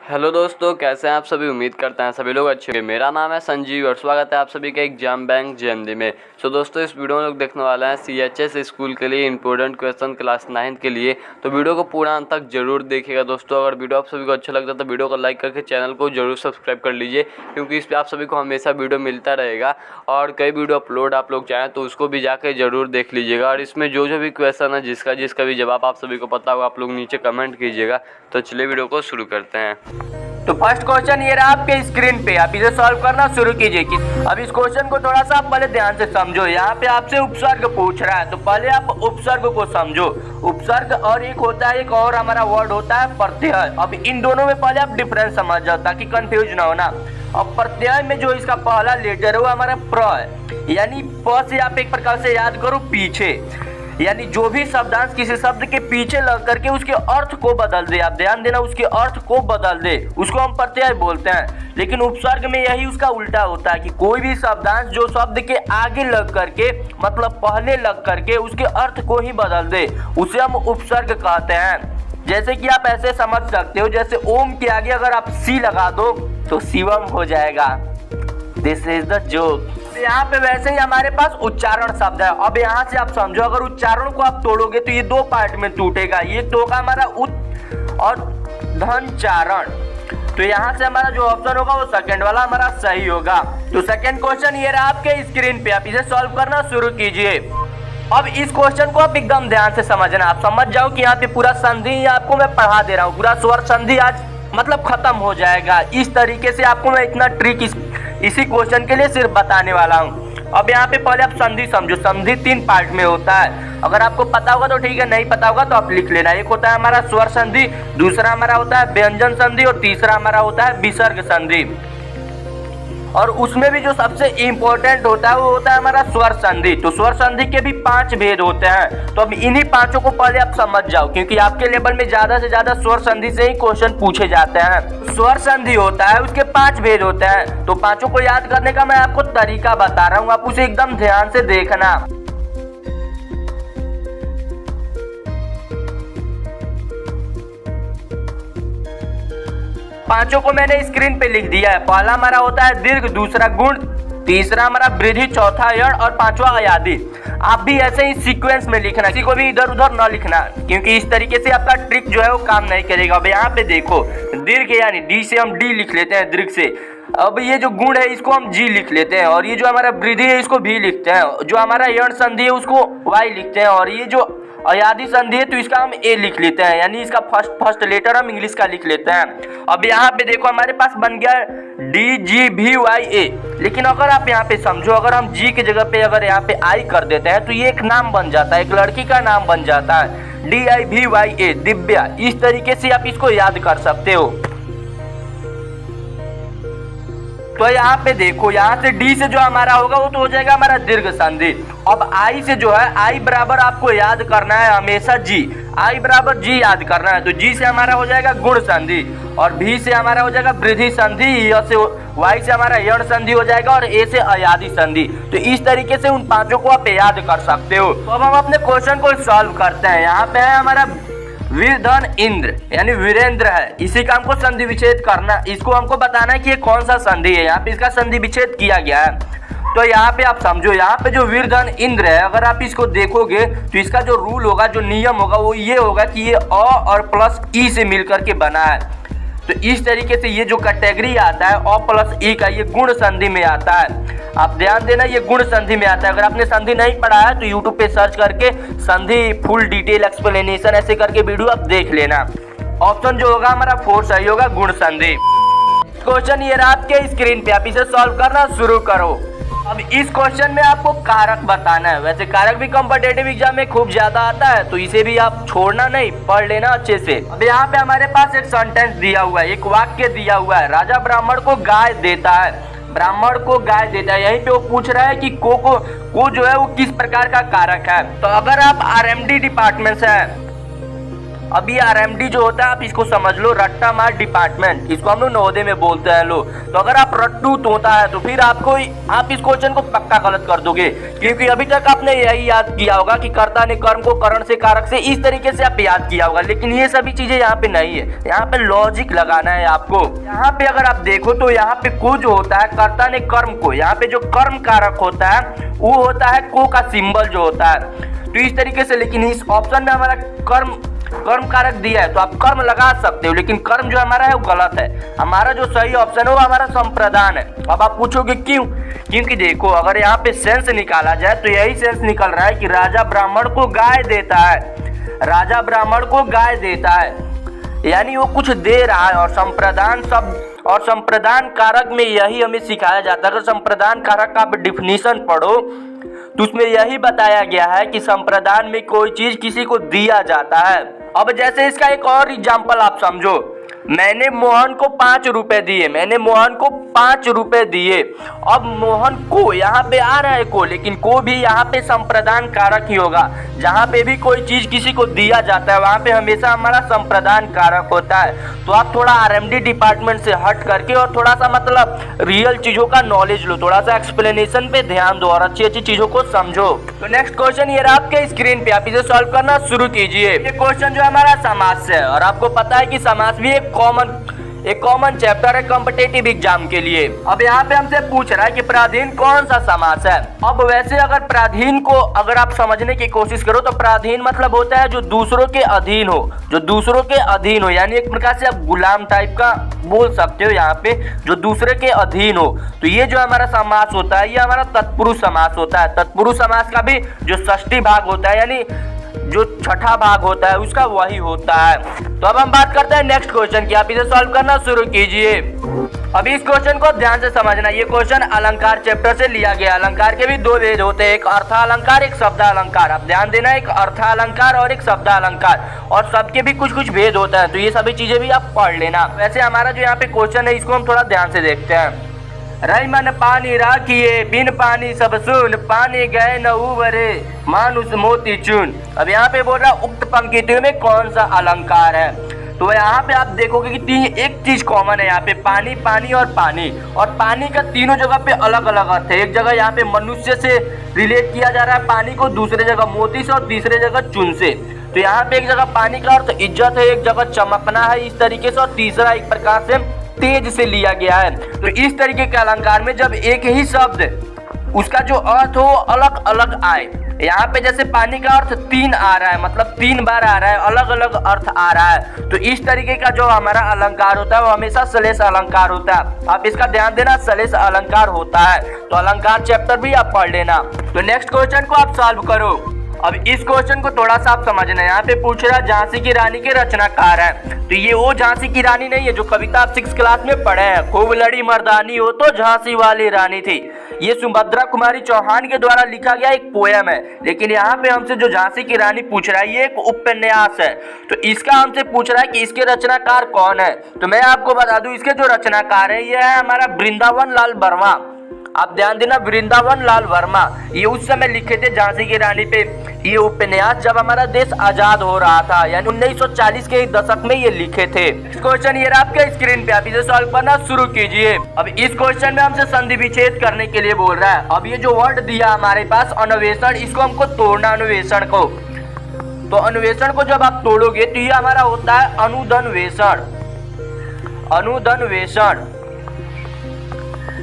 Hello दोस्तों, कैसे हैं आप सभी। उम्मीद करते हैं सभी लोग अच्छे होंगे। मेरा नाम है संजीव और स्वागत है आप सभी का एग्जाम बैंक जेएमडी में। दोस्तों, इस वीडियो में लोग देखने वाला है सीएचएस स्कूल के लिए इंपॉर्टेंट क्वेश्चन क्लास 9 के लिए। तो वीडियो को पूरा अंत तक जरूर देखिएगा दोस्तों। अगर वीडियो आप सभी को अच्छा लगता है तो वीडियो को लाइक करके चैनल को जरूर सब्सक्राइब कर लीजिए, क्योंकि इस पर आप सभी को हमेशा वीडियो मिलता रहेगा और कई वीडियो अपलोड आप लोग चाहें तो उसको भी जाकर जरूर देख लीजिएगा। और इसमें जो भी क्वेश्चन है जिसका भी जवाब आप सभी को पता होगा आप लोग नीचे कमेंट कीजिएगा। तो चलिए वीडियो को शुरू करते हैं। तो फर्स्ट क्वेश्चन ये रहा आपके स्क्रीन पे, आप इसे सॉल्व करना शुरू कीजिए। अब इस क्वेश्चन को थोड़ा सा आप पहले ध्यान से समझो। यहाँ पे आपसे उपसर्ग पूछ रहा है, तो पहले आप उपसर्ग को समझो। उपसर्ग और एक होता है, एक और हमारा वर्ड होता है प्रत्यय। अब इन दोनों में पहले आप डिफरेंस समझ जाओ ताकि कंफ्यूज ना होना। अब प्रत्यय में जो इसका पहला लेटर है वो हमारा प्र है, यानी प से आप एक प्रकार से याद करो पीछे, यानी जो भी शब्दांश किसी शब्द के पीछे लग करके उसके अर्थ को बदल दे, आप ध्यान देना, उसके अर्थ को बदल दे, उसको हम प्रत्यय बोलते हैं। लेकिन उपसर्ग में यही उसका उल्टा होता है कि कोई भी शब्दांश जो शब्द के आगे लग करके, मतलब पहले लग करके उसके अर्थ को ही बदल दे, उसे हम उपसर्ग कहते हैं। जैसे कि आप ऐसे समझ सकते हो, जैसे ओम के आगे अगर आप सी लगा दो तो शिवम हो जाएगा। This is the joke. यहाँ पे वैसे ही हमारे पास उच्चारण शब्द है। अब यहाँ से आप समझो, अगर उच्चारण को आप तोड़ोगे तो ये दो पार्ट में टूटेगा। ये तो होगा हमारा उत और धनचारण। तो यहाँ से हमारा जो ऑप्शन होगा वो सेकंड वाला हमारा सही होगा। तो सेकंड क्वेश्चन ये रहा आपके स्क्रीन पे, आप इसे सॉल्व करना शुरू कीजिए। अब इस क्वेश्चन को आप एकदम ध्यान से समझना। आप समझ जाओ कि यहाँ पे पूरा संधि आपको मैं पढ़ा दे रहा हूँ, पूरा स्वर संधि आज मतलब खत्म हो जाएगा। इस तरीके से आपको मैं इतना ट्रिक इसी क्वेश्चन के लिए सिर्फ बताने वाला हूँ। अब यहाँ पे पहले आप संधि समझो। संधि 3 पार्ट में होता है। अगर आपको पता होगा तो ठीक है, नहीं पता होगा तो आप लिख लेना। एक होता है हमारा स्वर संधि, दूसरा हमारा होता है व्यंजन संधि और तीसरा हमारा होता है विसर्ग संधि। और उसमें भी जो सबसे इंपॉर्टेंट होता है वो होता है हमारा स्वर संधि। तो स्वर संधि के भी 5 भेद होते हैं। तो अब इन्हीं 5 को पहले आप समझ जाओ, क्योंकि आपके लेवल में ज्यादा से ज्यादा स्वर संधि से ही क्वेश्चन पूछे जाते हैं। स्वर संधि होता है, उसके 5 भेद होते हैं। तो 5 को याद करने का मैं आपको तरीका बता रहा हूँ, आप उसे एकदम ध्यान से देखना। पांचों को मैंने स्क्रीन पे लिख दिया है। पहला हमारा होता है दीर्घ, दूसरा गुण, तीसरा हमारा वृद्धि, चौथा यण और पांचवा अयादि। आप भी ऐसे ही सीक्वेंस में लिखना, किसी को भी इधर उधर न लिखना, क्योंकि इस तरीके से आपका ट्रिक जो है वो काम नहीं करेगा। अब यहाँ पे देखो, दीर्घ यानी डी से हम डी लिख लेते हैं दीर्घ से। अब ये जो गुण है इसको हम जी लिख लेते हैं, और ये जो हमारा वृद्धि है इसको भी लिखते हैं। जो हमारा यण संधि है उसको वाई लिखते हैं, और ये जो अयादि संधि है तो इसका हम ए लिख लेते हैं, यानी इसका फर्स्ट लेटर हम इंग्लिश का लिख लेते हैं। अब यहाँ पे देखो हमारे पास बन गया डी जी भी वाई ए। लेकिन अगर आप यहाँ पे समझो, अगर हम जी की जगह पे अगर यहाँ पे आई कर देते हैं तो ये एक नाम बन जाता है, एक लड़की का नाम बन जाता है, डी आई भी वाई ए, दिव्या। इस तरीके से आप इसको याद कर सकते हो। तो यहाँ पे देखो, यहाँ से डी से जो हमारा होगा वो तो हो जाएगा हमारा दीर्घ संधि। अब आई से जो है, आई बराबर आपको याद करना है हमेशा जी, आई बराबर जी याद करना है। तो जी से हमारा हो जाएगा गुण संधि, और भी से हमारा हो जाएगा वृद्धि संधि, य से वाई से हमारा यण संधि हो जाएगा, और ए से अयादि संधि। तो इस तरीके से उन 5 को आप याद कर सकते हो। तो अब हम अपने क्वेश्चन को सॉल्व करते हैं। यहाँ पे है हमारा वीरधन इंद्र, यानी वीरेंद्र है, इसी का हमको संधि विच्छेद करना, इसको हमको बताना है कि ये कौन सा संधि है। यहाँ पे इसका संधि विच्छेद किया गया है। तो यहाँ पे आप समझो, यहाँ पे जो वीरधन इंद्र है, अगर आप इसको देखोगे तो इसका जो रूल होगा, जो नियम होगा वो ये होगा कि ये अ और प्लस ई से मिलकर के बना है। तो इस तरीके से ये जो कैटेगरी आता है अ प्लस ई का, ये गुण संधि में आता है। आप ध्यान देना, ये गुण संधि में आता है। अगर आपने संधि नहीं पढ़ा है तो यूट्यूब पे सर्च करके संधि फुल डिटेल एक्सप्लेनेशन ऐसे करके वीडियो आप देख लेना। ऑप्शन जो होगा हमारा 4 सही होगा, गुण संधि। क्वेश्चन ये रहा आपके स्क्रीन पे, आप इसे सॉल्व करना शुरू करो। अब इस क्वेश्चन में आपको कारक बताना है। वैसे कारक भी कॉम्पिटिटिव एग्जाम में खूब ज्यादा आता है, तो इसे भी आप छोड़ना नहीं, पढ़ लेना अच्छे से। अब यहाँ पे हमारे पास एक सेंटेंस दिया हुआ है, एक वाक्य दिया हुआ है, राजा ब्राह्मण को गाय देता है, ब्राह्मण को गाय देता है। यहीं पे वो पूछ रहा है कि को जो है वो किस प्रकार का कारक है। तो अगर आप आरएमडी डिपार्टमेंट से हैं, अब ये RMD जो होता है आप इसको समझ लो, रट्टा मार डिपार्टमेंट, इसको हम लोग नवोदय में बोलते हैं लोग। तो अगर आप रट्टू तोता है तो फिर आप इस क्वेश्चन को पक्का गलत कर दोगे, क्योंकि अभी तक आपने यही याद किया होगा कि कर्ता ने कर्म को करण से कारक से, इस तरीके से आप याद किया होगा, लेकिन ये सभी चीजें यहाँ पे नहीं है। यहाँ पे लॉजिक लगाना है आपको। यहाँ पे अगर आप देखो तो यहाँ पे को जो होता है कर्ता ने कर्म को, यहाँ पे जो कर्म कारक होता है वो होता है को का सिंबल जो होता है, तो इस तरीके से। लेकिन इस ऑप्शन में हमारा कर्म कारक दिया है तो आप कर्म लगा सकते हो, लेकिन कर्म जो हमारा है वो गलत है। हमारा जो सही ऑप्शन है वो हमारा संप्रदान है। अब आप पूछोगे क्यों? क्योंकि देखो अगर यहाँ पे सेंस निकाला जाए तो यही सेंस निकल रहा है कि राजा ब्राह्मण को गाय देता है, राजा ब्राह्मण को गाय देता है, यानी वो कुछ दे रहा है। और संप्रदान शब्द और संप्रदान कारक में यही हमें सिखाया जाता है। अगर संप्रदान कारक का आप डिफिनीशन पढ़ो तो उसमें यही बताया गया है कि संप्रदान में कोई चीज किसी को दिया जाता है। अब जैसे इसका एक और एग्जाम्पल आप समझो, मैंने मोहन को 5 रुपए दिए, मैंने मोहन को 5 रुपए दिए। अब मोहन को यहाँ पे आ रहा है को, लेकिन को भी यहाँ पे संप्रदान कारक ही होगा। जहाँ पे भी कोई चीज किसी को दिया जाता है वहाँ पे हमेशा हमारा संप्रदान कारक होता है। तो आप थोड़ा RMD डिपार्टमेंट से हट करके और थोड़ा सा मतलब रियल चीजों का नॉलेज लो, थोड़ा सा एक्सप्लेनेशन पे ध्यान दो और अच्छी अच्छी चीजों को समझो। तो नेक्स्ट क्वेश्चन ये रहा आपके स्क्रीन पे, आप इसे सॉल्व करना शुरू कीजिए। ये क्वेश्चन जो हमारा समास से है और आपको पता है कि समास भी एक कॉमन चैप्टर है कॉम्पिटिटिव एग्जाम के लिए। अब यहाँ पे हमसे पूछ रहा है कि पराधीन कौन सा समास है। अब वैसे अगर पराधीन को अगर आप समझने की कोशिश करो तो पराधीन मतलब होता है जो दूसरों के अधीन हो, जो दूसरों के अधीन हो, यानी एक प्रकार से आप गुलाम टाइप का बोल सकते हो। यहाँ पे जो दूसरे के अधीन हो, तो ये जो हमारा समास होता है ये हमारा तत्पुरुष समास होता है। तत्पुरुष समास का भी जो षष्ठी भाग होता है यानी जो छठा भाग होता है उसका वही होता है। तो अब हम बात करते हैं नेक्स्ट क्वेश्चन की, आप इसे सॉल्व करना शुरू कीजिए। अभी इस क्वेश्चन को ध्यान से समझना, ये क्वेश्चन अलंकार चैप्टर से लिया गया। अलंकार के भी 2 भेद होते हैं, एक अर्थालंकार एक शब्दालंकार। आप ध्यान देना, एक अर्थालंकार और एक शब्दालंकार, और सबके भी कुछ कुछ भेद होता है, तो ये सभी चीजें भी आप पढ़ लेना। वैसे हमारा जो यहाँ पे क्वेश्चन है इसको हम थोड़ा ध्यान से देखते हैं। रई मन पानी राखिए, बिन पानी सब सुन, पानी गए न उबरे, मानुष मोती चुन। अब यहाँ पे बोल रहा उक्त पंक्तियों में कौन सा अलंकार है। तो यहाँ पे आप देखोगे कि एक चीज कॉमन है यहाँ पे, पानी, पानी और पानी। और पानी का तीनों जगह पे अलग अलग अर्थ है। एक जगह यहाँ पे मनुष्य से रिलेट किया जा रहा है पानी को, दूसरे जगह मोती से और तीसरे जगह चुन से। तो यहाँ पे एक जगह पानी का अर्थ इज्जत है, एक जगह चमकना है इस तरीके से, और तीसरा एक प्रकार से तेज से लिया गया है। तो इस तरीके के अलंकार में जब एक ही शब्द उसका जो अर्थ हो अलग अलग आए, यहाँ पे जैसे पानी का अर्थ 3 आ रहा है, मतलब 3 बार आ रहा है, अलग अलग अर्थ आ रहा है, तो इस तरीके का जो हमारा अलंकार होता है वो हमेशा सलेश अलंकार होता है। आप इसका ध्यान देना, सलेश अलंकार होता है। तो अलंकार चैप्टर भी आप पढ़ लेना। तो नेक्स्ट क्वेश्चन को आप सॉल्व करो। अब इस क्वेश्चन को थोड़ा सा आप समझना, यहाँ पे पूछ रहा है झांसी की रानी के रचनाकार है। तो ये वो झांसी की रानी नहीं है जो कविता आप 6th क्लास में पढ़े हैं, खूब लड़ी मर्दानी हो तो झांसी वाली रानी थी। ये सुभद्रा कुमारी चौहान के द्वारा लिखा गया एक पोयम है। लेकिन यहाँ पे हमसे जो झांसी की रानी पूछ रहा है ये एक उपन्यास है। तो इसका हमसे पूछ रहा है कि इसके रचनाकार कौन है। तो मैं आपको बता दूं इसके जो रचनाकार है ये है हमारा वृंदावन लाल वर्मा। आप ध्यान देना, वृंदावन लाल वर्मा ये उस समय लिखे थे झांसी की रानी पे ये उपन्यास जब हमारा देश आजाद हो रहा था, यानी 1940 के दशक में ये लिखे थे। क्वेश्चन ये आपके स्क्रीन पे, आप इसे सॉल्व करना शुरू कीजिए। अब इस क्वेश्चन में हमसे संधि विच्छेद करने के लिए बोल रहा है। अब ये जो वर्ड दिया हमारे पास अन्वेषण, इसको हमको तोड़ना अन्वेषण को। तो अन्वेषण को जब आप तोड़ोगे तो ये हमारा होता है अनुधन्वेषण, अनुधन्वेषण,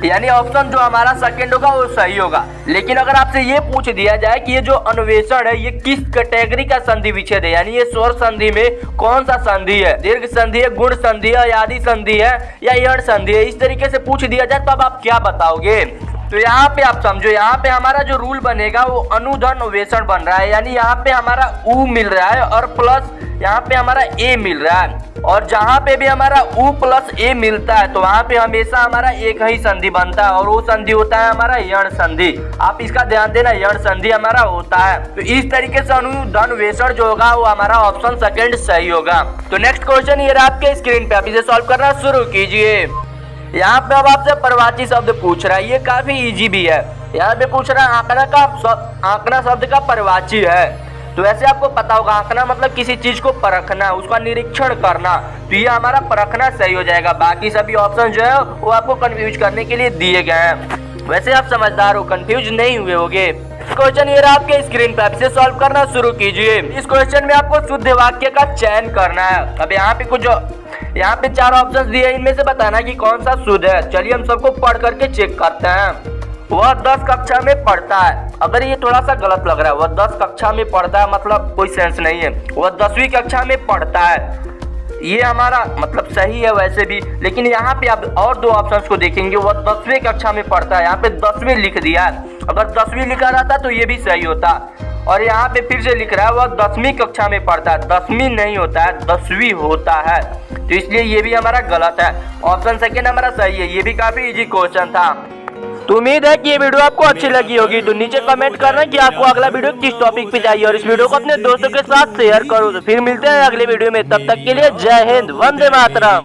यानी ऑप्शन जो हमारा सेकंड होगा वो सही होगा। लेकिन अगर आपसे ये पूछ दिया जाए कि ये जो अन्वेषण है ये किस कैटेगरी का संधि विच्छेद है, यानी ये स्वर संधि में कौन सा संधि है, दीर्घ संधि है, गुण संधि है, आदि संधि है या यण संधि है, इस तरीके से पूछ दिया जाए तो अब आप क्या बताओगे। तो यहाँ पे आप समझो, यहाँ पे हमारा जो रूल बनेगा वो अनुधन्वेषण बन रहा है, यानी यहाँ पे हमारा उ मिल रहा है और प्लस यहाँ पे हमारा ए मिल रहा है। और जहाँ पे भी हमारा उ प्लस ए मिलता है तो वहाँ पे हमेशा हमारा एक ही संधि बनता है और वो संधि होता है हमारा यण संधि। आप इसका ध्यान देना, यण संधि हमारा होता है। तो इस तरीके से अनुधन्वेषण जो होगा वो हमारा ऑप्शन सेकंड सही होगा। तो नेक्स्ट क्वेश्चन ये रहा आपके स्क्रीन पे, आप इसे सॉल्व करना शुरू कीजिए। यहाँ पे अब आपसे परवाची शब्द पूछ रहा है, ये काफी इजी भी है। यहाँ पे पूछ रहा है आंकड़ा शब्द का परवाची है। तो ऐसे आपको पता होगा, आंकना मतलब किसी चीज को परखना, उसका निरीक्षण करना। तो ये हमारा परखना सही हो जाएगा। बाकी सभी ऑप्शन जो है वो आपको कंफ्यूज करने के लिए दिए गए हैं। वैसे आप समझदार हो, कंफ्यूज नहीं हुए होगे। क्वेश्चन ये रहा आपके स्क्रीन पे, आप इसे सॉल्व करना शुरू कीजिए। इस क्वेश्चन में आपको शुद्ध वाक्य का चयन करना है। अब यहाँ पे 4 ऑप्शन दिए हैं, इनमें से बताना कि कौन सा शुद्ध है। चलिए हम सबको पढ़ करके चेक करते हैं। वह 10 कक्षा में पढ़ता है। अगर ये थोड़ा सा गलत लग रहा है, वह 10 कक्षा में पढ़ता है मतलब कोई सेंस नहीं है। वह 10वीं कक्षा में पढ़ता है, ये हमारा मतलब सही है वैसे भी। लेकिन यहाँ पे आप और 2 ऑप्शंस को देखेंगे, वह 10वीं कक्षा में पढ़ता है, यहाँ पे 10वीं लिख दिया है। अगर 10वीं लिखा रहता तो ये भी सही होता। और यहाँ पे फिर से लिख रहा है वह 10वीं कक्षा में पढ़ता है, 10वीं नहीं होता है, 10वीं होता है। तो इसलिए ये भी हमारा गलत है। ऑप्शन सेकेंड हमारा सही है। ये भी काफी इजी क्वेश्चन था। तो उम्मीद है कि ये वीडियो आपको अच्छी लगी होगी। तो नीचे कमेंट करना कि आपको अगला वीडियो किस टॉपिक पे चाहिए, और इस वीडियो को अपने दोस्तों के साथ शेयर करो। तो फिर मिलते हैं अगले वीडियो में, तब तक के लिए जय हिंद, वंदे मातरम।